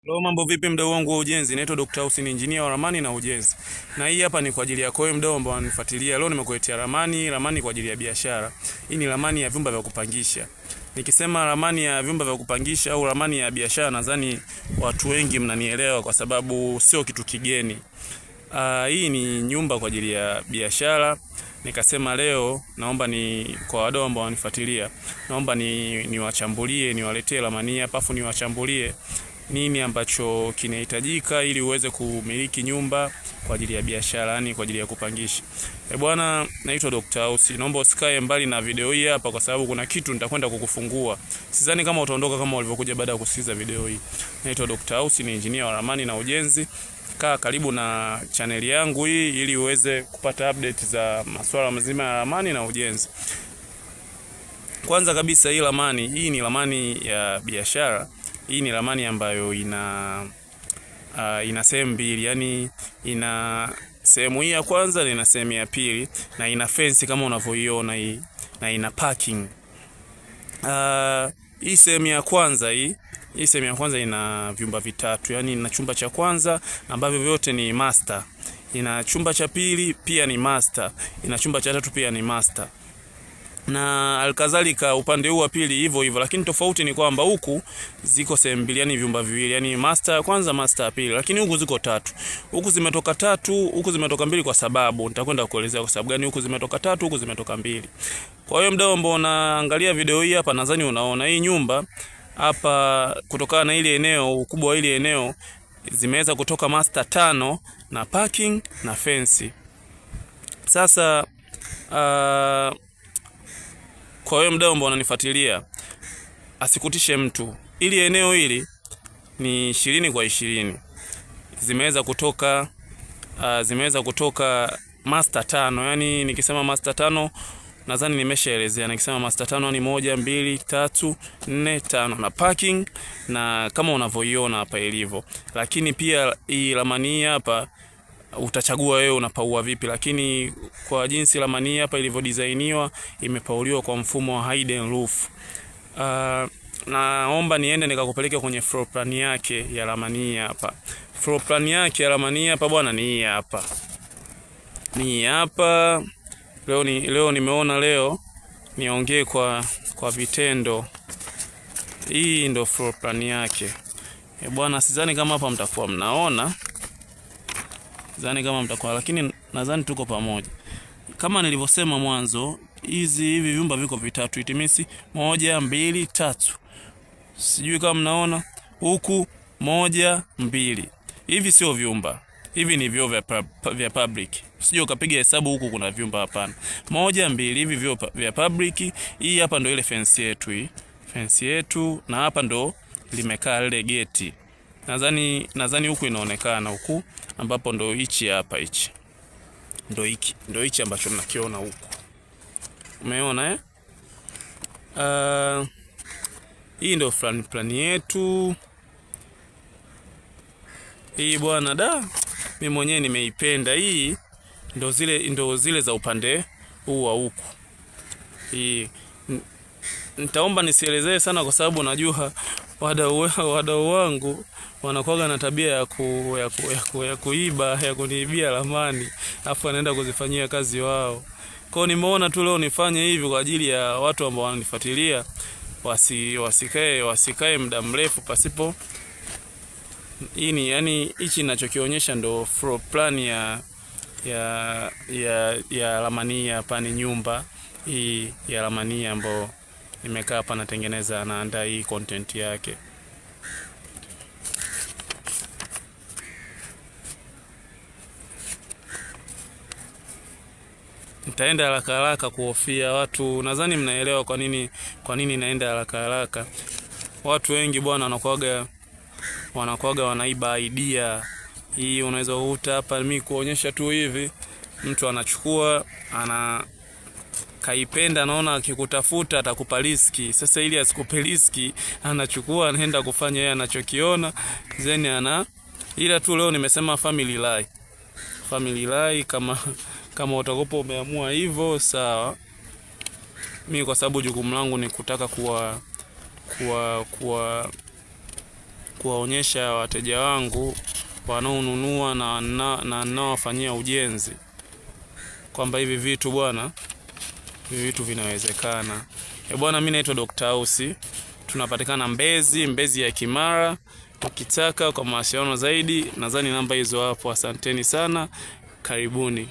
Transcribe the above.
Leo mambo vipi mdau wangu wa ujenzi? Naitwa Dr. Hussein, engineer wa ramani na ujenzi. Na hii hapa ni kwa ajili yako wewe mdau ambao unanifuatilia. Leo nimekuletea ramani kwa ajili ya biashara. Hii ni ramani ya vyumba vya kupangisha. Nikisema ramani ya vyumba vya kupangisha au ramani ya biashara, nadhani watu wengi mnanielewa kwa sababu sio kitu kigeni. Hii ni nyumba kwa ajili ya biashara. Nikasema leo naomba ni kwa wadau ambao wanifuatilia, naomba niwachambulie, niwaletee ramani hapa afu niwachambulie nini ambacho kinahitajika ili uweze kumiliki nyumba kwa ajili ya biashara, yani kwa ajili ya kupangisha. Bwana, naitwa Dr. House. Naomba usikae mbali na video hii hapa kwa sababu kuna kitu nitakwenda kukufungua. Sidhani kama utaondoka kama ulivyokuja baada ya kusikiliza video hii. Naitwa Dr. House, ni engineer wa ramani na ujenzi. Kaa karibu na channel yangu hii ili uweze kupata update za masuala mazima ya ramani na ujenzi. Kwanza kabisa, hii ni ramani ya biashara. Hii ni ramani ambayo ina sehemu mbili, yani ina sehemu hii ya kwanza na ina sehemu ya pili, na ina fence kama unavyoiona hii, na ina parking. Hii sehemu ya kwanza ina vyumba vitatu, yani ina chumba cha kwanza ambavyo vyote ni master. Ina chumba cha pili pia ni master, ina chumba cha tatu pia ni master. Na alkadhalika upande huu wa pili hivyo hivyo, lakini tofauti ni kwamba huku ziko sehemu mbili, yani vyumba viwili, yani master ya kwanza, master ya pili, lakini huku ziko tatu. Huku zimetoka tatu, huku zimetoka mbili, kwa sababu nitakwenda kuelezea kwa sababu gani huku zimetoka tatu, huku zimetoka mbili. Kwa hiyo mdau ambao unaangalia video hii hapa, nadhani unaona hii nyumba hapa, kutokana na ile eneo, ukubwa wa ile eneo, zimeweza kutoka master 5 na parking na fence. Sasa kwa hiyo mdau ambao unanifuatilia, asikutishe mtu. Ili eneo hili ni 20 kwa 20. Zimeweza kutoka master 5. Yani nikisema master 5 nadhani nimeshaelezea. Nikisema master 5 ni 1 2 3 4 5 na parking, na kama unavyoiona hapa ilivyo. Lakini pia hii ramani hapa utachagua wewe unapaua vipi, lakini kwa jinsi ramani hapa ilivyo designiwa, imepauliwa kwa mfumo wa hidden roof. Naomba niende nikakupeleke kwenye floor plan yake ya ramani hapa. Floor plan yake ya ramani hapa bwana ni hii hapa. Ni hapa. Leo nimeona niongee kwa vitendo. Hii ndo floor plan yake. Bwana, sidhani kama hapa mtakuwa mnaona. Lakini nadhani tuko pamoja. Kama nilivyosema mwanzo, hivi vyumba viko vitatu, itimisi 1 2 3. Sijui kama mnaona huku 1 2. Hivi sio vyumba. Hivi ni vyoo vya public. Sijui ukapiga hesabu huku kuna vyumba, hapana. 1 2, hivi vyoo vya public. Hii hapa ndo ile fence yetu hii. Fence yetu, na hapa ndo limekaa lile geti. Nadhani huku inaonekana huku ambapo ndo hichi hapa hichi. Ndo hichi ambacho mnakiona huku. Umeona hii ndo plan yetu. Hii bwana mimi mwenyewe nimeipenda hii. Ndo zile za upande huu wa huku. Hii nitaomba nisielezee sana kwa sababu najua wadau wangu wanakuwa na tabia ya kuiba, ya kuniibia ramani, afu anaenda kuzifanyia kazi wao. Kwa hiyo nimeona tu leo nifanye hivi kwa ajili ya watu ambao wananifuatilia, wasikae muda mrefu pasipo. Yani hichi ninachokionyesha ndo floor plan ya ramani hapa, ni nyumba hii ya ramani ambayo nimekaa hapa natengeneza, naandaa hii content yake. Nitaenda haraka kuhofia watu. Nadhani mnaelewa kwa nini naenda haraka. Watu wengi bwana wanakuaga wanaiba idea. Hii unaweza kukuta hapa mimi kuonyesha tu hivi, mtu anachukua kaipenda, naona akikutafuta atakupa riski. Sasa ili asikupe riski, anachukua anaenda kufanya yeye anachokiona, ila tu leo nimesema family lie. Kama utakopo umeamua hivyo sawa. Mimi kwa sababu jukumu langu ni kutaka kuwaonyesha wateja wangu wanaonunua na ninaowafanyia ujenzi kwamba hivi vitu bwana, hivi vitu vinawezekana. Bwana, mimi naitwa Dr. Ausi. Tunapatikana Mbezi ya Kimara. Ukitaka kwa mawasiliano zaidi, nadhani namba hizo hapo. Asanteni sana. Karibuni.